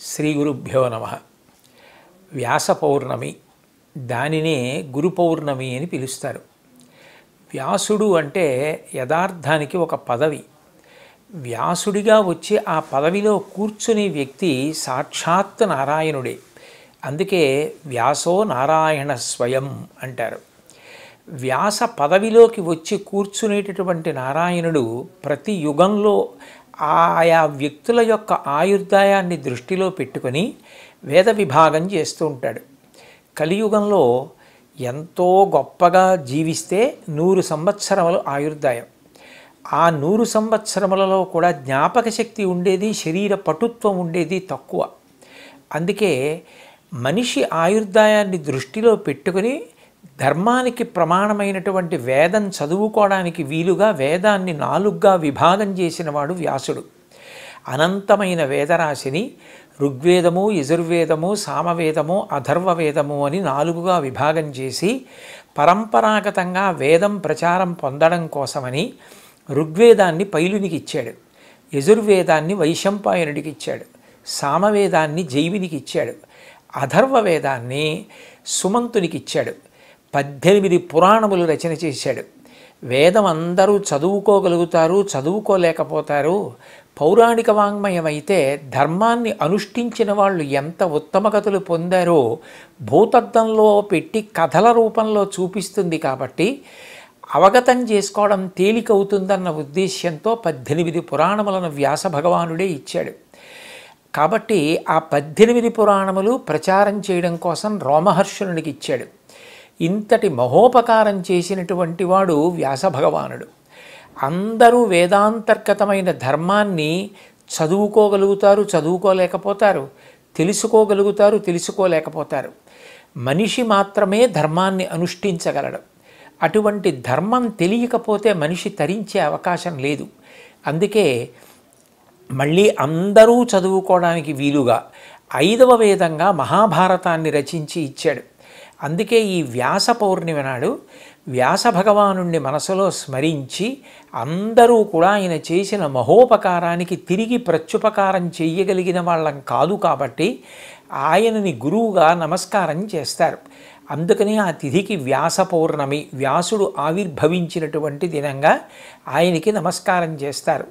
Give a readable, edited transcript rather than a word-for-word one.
శ్రీ గురుభ్యో నమ. వ్యాస పౌర్ణమి, దానినే గురు పౌర్ణమి అని పిలుస్తారు. వ్యాసుడు అంటే యథార్థానికి ఒక పదవి. వ్యాసుడిగా వచ్చి ఆ పదవిలో కూర్చునే వ్యక్తి సాక్షాత్ నారాయణుడే. అందుకే వ్యాసో నారాయణ స్వయం అంటారు. వ్యాస పదవిలోకి వచ్చి కూర్చునేటటువంటి నారాయణుడు ప్రతి యుగంలో ఆయా వ్యక్తుల యొక్క ఆయుర్దాయాన్ని దృష్టిలో పెట్టుకొని వేద విభాగం చేస్తూ ఉంటాడు. కలియుగంలో ఎంతో గొప్పగా జీవిస్తే 100 సంవత్సరములు ఆయుర్దాయం. ఆ 100 సంవత్సరములలో కూడా జ్ఞాపక శక్తి ఉండేది, శరీర పటుత్వం ఉండేది తక్కువ. అందుకే మనిషి ఆయుర్దాయాన్ని దృష్టిలో పెట్టుకుని ధర్మానికి ప్రమాణమైనటువంటి వేదం చదువుకోవడానికి వీలుగా వేదాన్ని 4గా విభాగం చేసినవాడు వ్యాసుడు. అనంతమైన వేదరాశిని ఋగ్వేదము, యజుర్వేదము, సామవేదము, అథర్వవేదము అని 4గా విభాగం చేసి పరంపరాగతంగా వేదం ప్రచారం పొందడం కోసమని ఋగ్వేదాన్ని పైలునికి ఇచ్చాడు, యజుర్వేదాన్ని వైశంపాయనుడికి ఇచ్చాడు, సామవేదాన్ని జైవినికి ఇచ్చాడు, అథర్వవేదాన్ని సుమంతునికి ఇచ్చాడు. 18 పురాణములు రచన చేశాడు. వేదం అందరూ చదువుకోగలుగుతారు, చదువుకోలేకపోతారు. పౌరాణిక వాంగ్మయం అయితే ధర్మాన్ని అనుష్ఠించిన వాళ్ళు ఎంత ఉత్తమగతులు పొందారో భూతద్దంలో పెట్టి కథల రూపంలో చూపిస్తుంది. కాబట్టి అవగతం చేసుకోవడం తేలికవుతుందన్న ఉద్దేశ్యంతో 18 పురాణములను వ్యాస భగవానుడే ఇచ్చాడు. కాబట్టి ఆ 18 పురాణములు ప్రచారం చేయడం కోసం రోమహర్షునికి ఇచ్చాడు. ఇంతటి మహోపకారం చేసినటువంటి వాడు వ్యాస భగవానుడు. అందరూ వేదాంతర్గతమైన ధర్మాన్ని చదువుకోగలుగుతారు, చదువుకోలేకపోతారు, తెలుసుకోగలుగుతారు, తెలుసుకోలేకపోతారు. మనిషి మాత్రమే ధర్మాన్ని అనుష్ఠించగలడు. అటువంటి ధర్మం తెలియకపోతే మనిషి తరించే అవకాశం లేదు. అందుకే మళ్ళీ అందరూ చదువుకోవడానికి వీలుగా 5వ వేదంగా మహాభారతాన్ని రచించి ఇచ్చాడు. అందుకే ఈ వ్యాస పౌర్ణిమ నాడు వ్యాస భగవానుణ్ణి మనసులో స్మరించి అందరూ కూడా ఆయన చేసిన మహోపకారానికి తిరిగి ప్రత్యుపకారం చెయ్యగలిగిన వాళ్ళం కాదు. కాబట్టి ఆయనని గురువుగా నమస్కారం చేస్తారు. అందుకని ఆ తిథికి వ్యాస పౌర్ణమి, వ్యాసుడు ఆవిర్భవించినటువంటి దినంగా ఆయనకి నమస్కారం చేస్తారు.